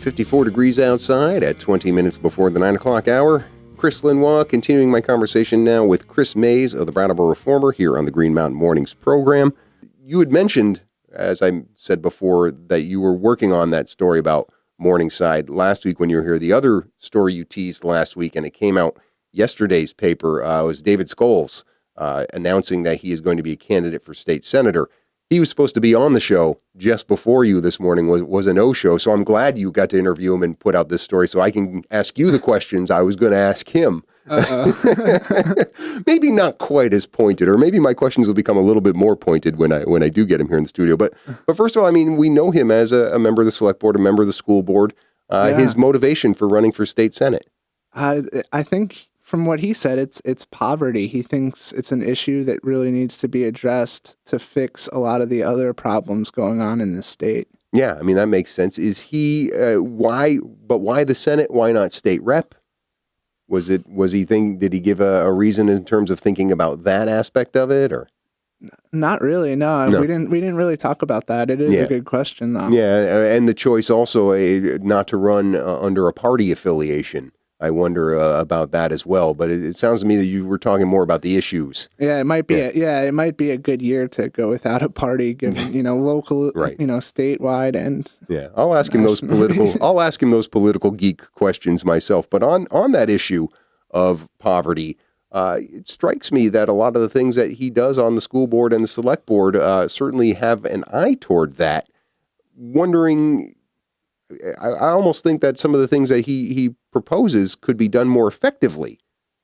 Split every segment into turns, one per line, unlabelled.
54 degrees outside at 20 minutes before the 9 o'clock hour. Chris Lenois continuing my conversation now with Chris Mays of the Brattleboro Reformer here on the Green Mountain Mornings program. You had mentioned, as I said before, that you were working on that story about Morningside last week when you were here. The other story you teased last week, and it came out yesterday's paper, was David Schoales announcing that he is going to be a candidate for state senator. He was supposed to be on the show just before you this morning, was a no-show, so I'm glad you got to interview him and put out this story so I can ask you the questions I was going to ask him. Maybe not quite as pointed, or maybe my questions will become a little bit more pointed when I do get him here in the studio. But first of all, I mean, we know him as a member of the select board, a member of the school board. His motivation for running for state senate.
I think from what he said, it's poverty. He thinks it's an issue that really needs to be addressed to fix a lot of the other problems going on in the state.
Yeah, I mean, that makes sense. Is he, why the Senate? Why not state rep? Did he give a reason in terms of thinking about that aspect of it, or?
Not really, no. We didn't really talk about that. It is a good question, though.
Yeah, and the choice also not to run under a party affiliation. I wonder about that as well. But it sounds to me that you were talking more about the issues.
Yeah, it might be. It might be a good year to go without a party, given local,
right.
Statewide, and
I'll ask him those political. I'll ask him those political geek questions myself. But on that issue of poverty, it strikes me that a lot of the things that he does on the school board and the select board certainly have an eye toward that. Wondering. I almost think that some of the things that he proposes could be done more effectively.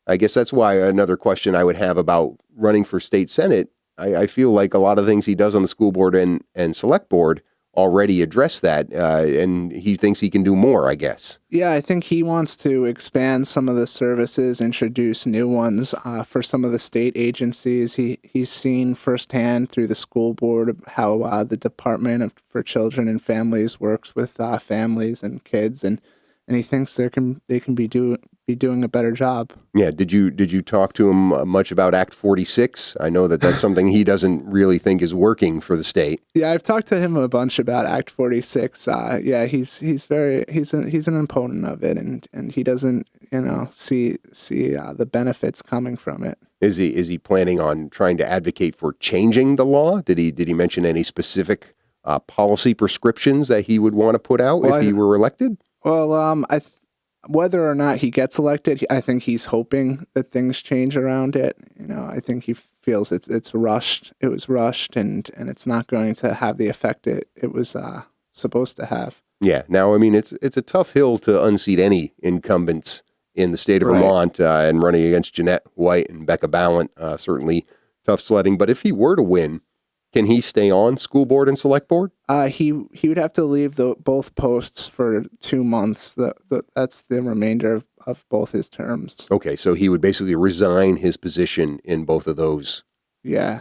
I guess that's why another question I would have about running for state senate. I feel like a lot of things he does on the school board and select board already address that, and he thinks he can do more, I guess. Yeah,
I think he wants to expand some of the services, introduce new ones for some of the state agencies. He's seen firsthand through the school board how the Department for Children and Families works with families and kids, and he thinks they can be doing a better job.
Yeah. Did you talk to him much about Act 46? I know that's something he doesn't really think is working for the state.
Yeah, I've talked to him a bunch about Act 46. He's an opponent of it, and he doesn't see the benefits coming from it.
Is he planning on trying to advocate for changing the law? Did he mention any specific policy prescriptions that he would want to put out if he were elected?
Well, whether or not he gets elected, I think he's hoping that things change around it. I think he feels it's rushed. It was rushed, and it's not going to have the effect it was supposed to have.
Yeah. Now, I mean, it's a tough hill to unseat any incumbents in the state of Vermont, and running against Jeanette White and Becca Ballant, certainly tough sledding. But if he were to win, can he stay on school board and select board?
He would have to leave both posts for 2 months. That's the remainder of both his terms.
Okay, so he would basically resign his position in both of those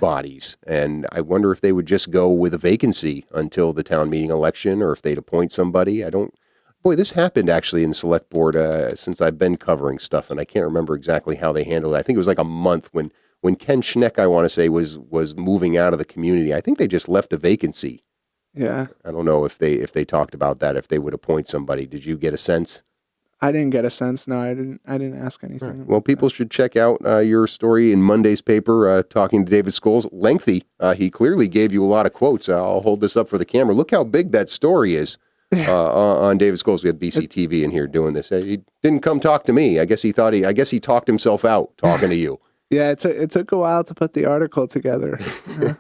bodies. And I wonder if they would just go with a vacancy until the town meeting election, or if they'd appoint somebody. This happened actually in select board since I've been covering stuff, and I can't remember exactly how they handled it. I think it was like a month when Ken Schneck, I want to say, was moving out of the community. I think they just left a vacancy.
Yeah.
I don't know if they talked about that, if they would appoint somebody. Did you get a sense?
I didn't get a sense. No, I didn't ask anything.
Right. Well, people should check out your story in Monday's paper, talking to David Schoales. Lengthy. He clearly gave you a lot of quotes. I'll hold this up for the camera. Look how big that story is on David Schoales. We had BCTV in here doing this. He didn't come talk to me. I guess he talked himself out talking to you.
Yeah, it took a while to put the article together. Yeah.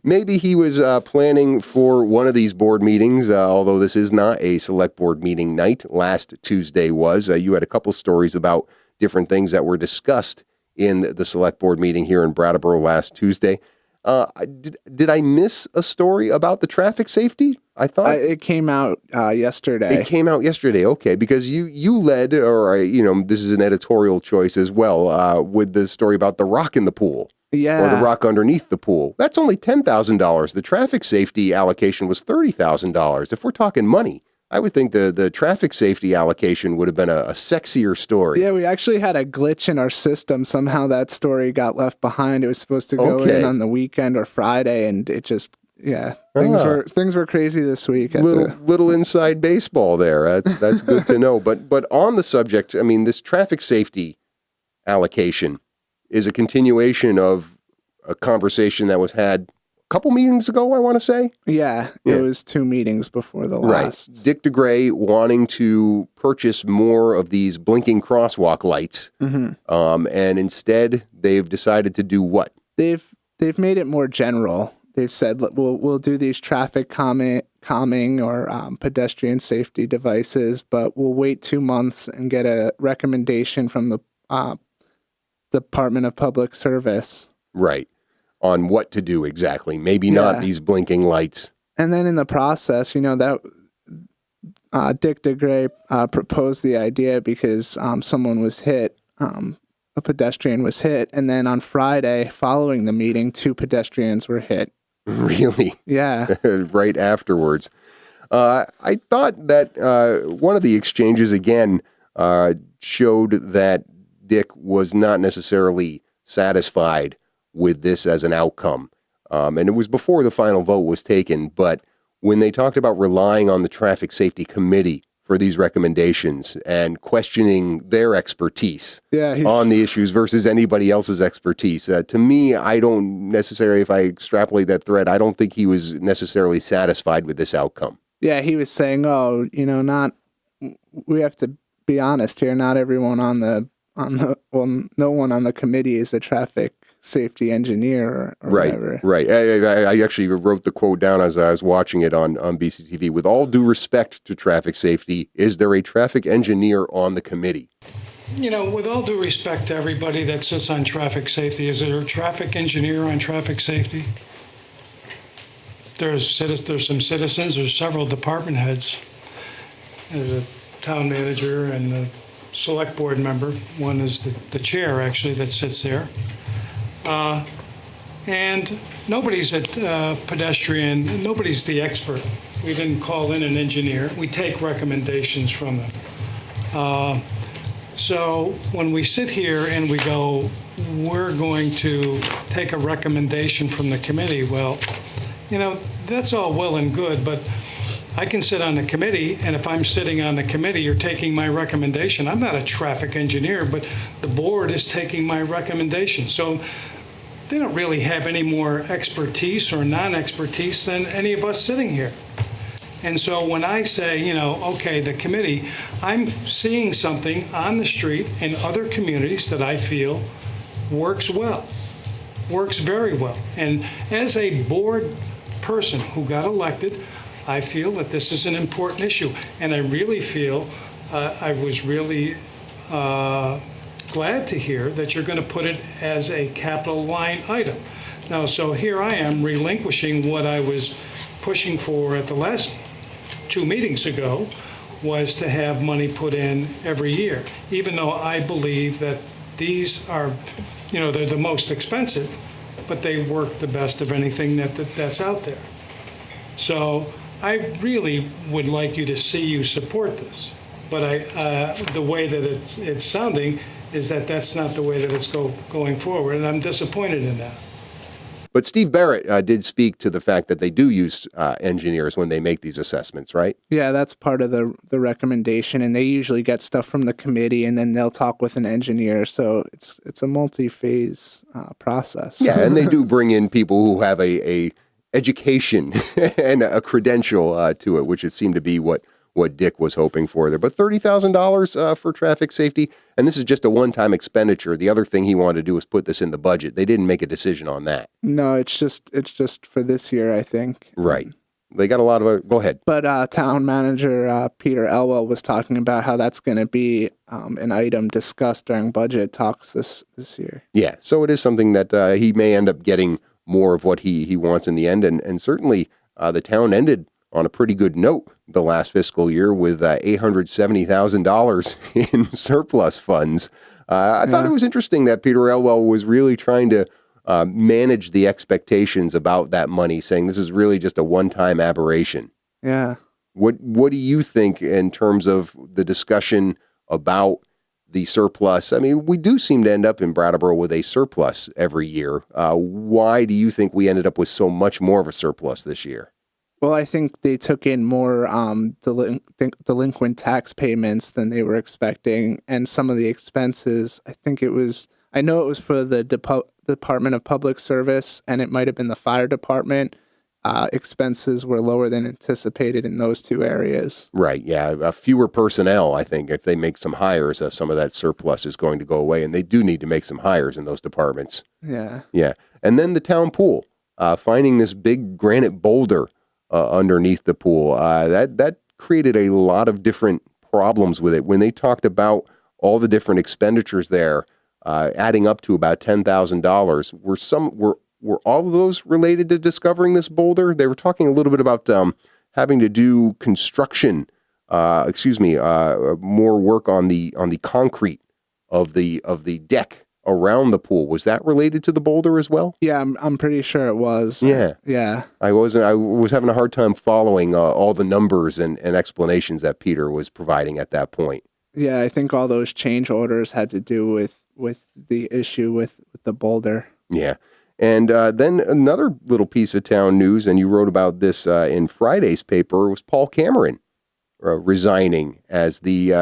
Maybe he was planning for one of these board meetings, although this is not a select board meeting night. Last Tuesday was. You had a couple stories about different things that were discussed in the select board meeting here in Brattleboro last Tuesday. Did I miss a story about the traffic safety? I thought
it came out yesterday.
It came out yesterday. Okay, because you led, or this is an editorial choice as well, with the story about the rock in the pool.
Yeah.
Or the rock underneath the pool. That's only $10,000. The traffic safety allocation was $30,000. If we're talking money, I would think the traffic safety allocation would have been a sexier story.
Yeah, we actually had a glitch in our system. Somehow that story got left behind. It was supposed to go in on the weekend or Friday, and it just Yeah, things were crazy this week.
Little inside baseball there. That's good to know. But on the subject, I mean, this traffic safety allocation is a continuation of a conversation that was had a couple meetings ago, I want to say.
Yeah, it was 2 meetings before the last.
Right. Dick DeGray wanting to purchase more of these blinking crosswalk lights. Mm-hmm. And instead, they've decided to do what?
They've made it more general. They've said we'll do these traffic calming or pedestrian safety devices, but we'll wait 2 months and get a recommendation from the Department of Public Service.
Right. On what to do exactly. Maybe not these blinking lights. And
then in the process, that Dick DeGray proposed the idea because someone was hit. A pedestrian was hit, and then on Friday, following the meeting, 2 pedestrians were hit.
Really?
Yeah.
Right afterwards. I thought that one of the exchanges, again, showed that Dick was not necessarily satisfied with this as an outcome. And it was before the final vote was taken, but when they talked about relying on the Traffic Safety Committee for these recommendations and questioning their expertise on the issues versus anybody else's expertise. To me, I don't necessarily, if I extrapolate that thread, I don't think he was necessarily satisfied with this outcome.
Yeah, he was saying, we have to be honest here, not everyone no one on the committee is a traffic safety engineer or whatever.
Right. I actually wrote the quote down as I was watching it on BCTV. With all due respect to traffic safety, is there a traffic engineer on the committee?
With all due respect to everybody that sits on traffic safety, is there a traffic engineer on traffic safety? There's some citizens, there's several department heads. There's a town manager and a select board member. One is the chair, actually, that sits there. And nobody's pedestrian, nobody's the expert. We didn't call in an engineer. We take recommendations from them. So when we sit here and we go, we're going to take a recommendation from the committee, well, that's all well and good, but I can sit on the committee, and if I'm sitting on the committee, you're taking my recommendation. I'm not a traffic engineer, but the board is taking my recommendation. So they don't really have any more expertise or non-expertise than any of us sitting here. And so when I say, okay, the committee, I'm seeing something on the street in other communities that I feel works very well. And as a board person who got elected, I feel that this is an important issue. And I really feel, I was really glad to hear that you're going to put it as a capital line item. Now, so here I am relinquishing what I was pushing for at the last 2 meetings ago, was to have money put in every year, even though I believe that these are, they're the most expensive, but they work the best of anything that's out there. So I really would like you to see you support this, but the way that it's sounding is that that's not the way that it's going forward, and I'm disappointed in that.
But Steve Barrett did speak to the fact that they do use engineers when they make these assessments, right?
Yeah, that's part of the recommendation, and they usually get stuff from the committee, and then they'll talk with an engineer. So it's a multi-phase process.
Yeah, and they do bring in people who have a education and a credential to it, which it seemed to be what Dick was hoping for there. But $30,000 for traffic safety, and this is just a one-time expenditure. The other thing he wanted to do was put this in the budget. They didn't make a decision on that.
No, it's just for this year, I think.
Right. They got a lot of go ahead.
But town manager Peter Elwell was talking about how that's going to be an item discussed during budget talks this year.
Yeah, so it is something that he may end up getting more of what he wants in the end, and certainly the town ended on a pretty good note the last fiscal year with $870,000 in surplus funds. I thought it was interesting that Peter Elwell was really trying to manage the expectations about that money, saying this is really just a one-time aberration.
Yeah.
What do you think in terms of the discussion about the surplus. I mean, we do seem to end up in Brattleboro with a surplus every year. Why do you think we ended up with so much more of a surplus this year?
Well, I think they took in more delinquent tax payments than they were expecting, and some of the expenses, I know it was for the Department of Public Service, and it might have been the fire department. Expenses were lower than anticipated in those two areas.
Right, yeah. Fewer personnel, I think. If they make some hires, some of that surplus is going to go away, and they do need to make some hires in those departments.
Yeah.
Yeah. And then the town pool, finding this big granite boulder underneath the pool, that created a lot of different problems with it. When they talked about all the different expenditures there, adding up to about $10,000, were all of those related to discovering this boulder? They were talking a little bit about having to do construction, more work on the concrete of the deck around the pool. Was that related to the boulder as well?
Yeah, I'm pretty sure it was.
Yeah.
Yeah.
I was having a hard time following all the numbers and explanations that Peter was providing at that point.
Yeah, I think all those change orders had to do with the issue with the boulder.
Yeah. And then another little piece of town news, and you wrote about this in Friday's paper, was Paul Cameron resigning as the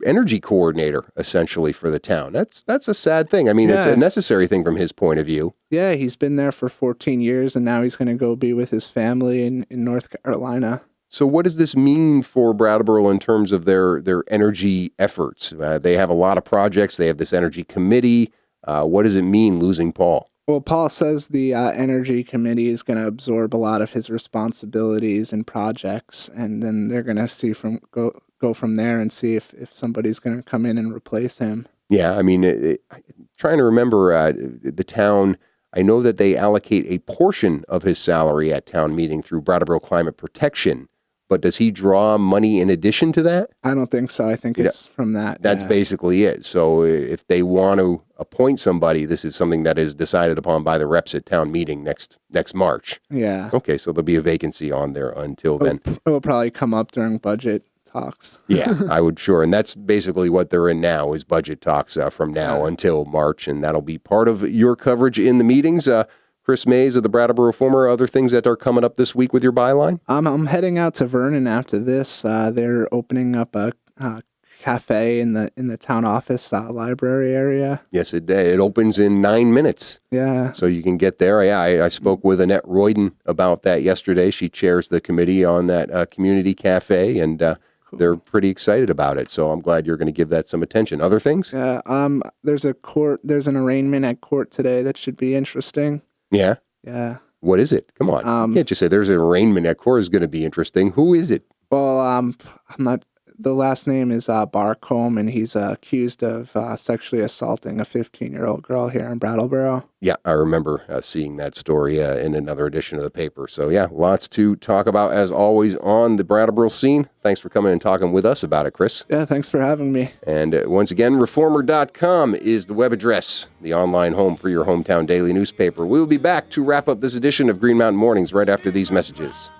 energy coordinator, essentially, for the town. That's a sad thing. I mean, It's a necessary thing from his point of view.
Yeah, he's been there for 14 years, and now he's going to go be with his family in North Carolina.
So what does this mean for Brattleboro in terms of their energy efforts? They have a lot of projects. They have this energy committee. What does it mean losing Paul?
Well, Paul says the Energy Committee is going to absorb a lot of his responsibilities and projects, and then they're going to go from there and see if somebody's going to come in and replace him.
Yeah, I mean, trying to remember the town, I know that they allocate a portion of his salary at town meeting through Brattleboro Climate Protection, but does he draw money in addition to that?
I don't think so. I think it's from that.
That's basically it. So if they want to appoint somebody, this is something that is decided upon by the reps at town meeting next March.
Yeah.
Okay, so there'll be a vacancy on there until then.
It will probably come up during budget talks.
Yeah, I would sure. And that's basically what they're in now is budget talks from now until March, and that'll be part of your coverage in the meetings. Chris Mays of the Brattleboro Reformer, other things that are coming up this week with your byline?
I'm heading out to Vernon after this. They're opening up a cafe in the town office library area.
Yes, it opens in 9 minutes.
Yeah.
So you can get there. Yeah, I spoke with Annette Royden about that yesterday. She chairs the committee on that community cafe, and they're pretty excited about it. So I'm glad you're going to give that some attention. Other things?
Yeah. There's an arraignment at court today that should be interesting.
Yeah?
Yeah.
What is it? Come on. You can't just say there's an arraignment at court is going to be interesting. Who is it?
Well, I'm not. The last name is Barcolmb, and he's accused of sexually assaulting a 15-year-old girl here in Brattleboro. Yeah,
I remember seeing that story in another edition of the paper. So, yeah, lots to talk about, as always, on the Brattleboro scene. Thanks for coming and talking with us about it, Chris.
Yeah, thanks for having me.
And once again, reformer.com is the web address, the online home for your hometown daily newspaper. We'll be back to wrap up this edition of Green Mountain Mornings right after these messages.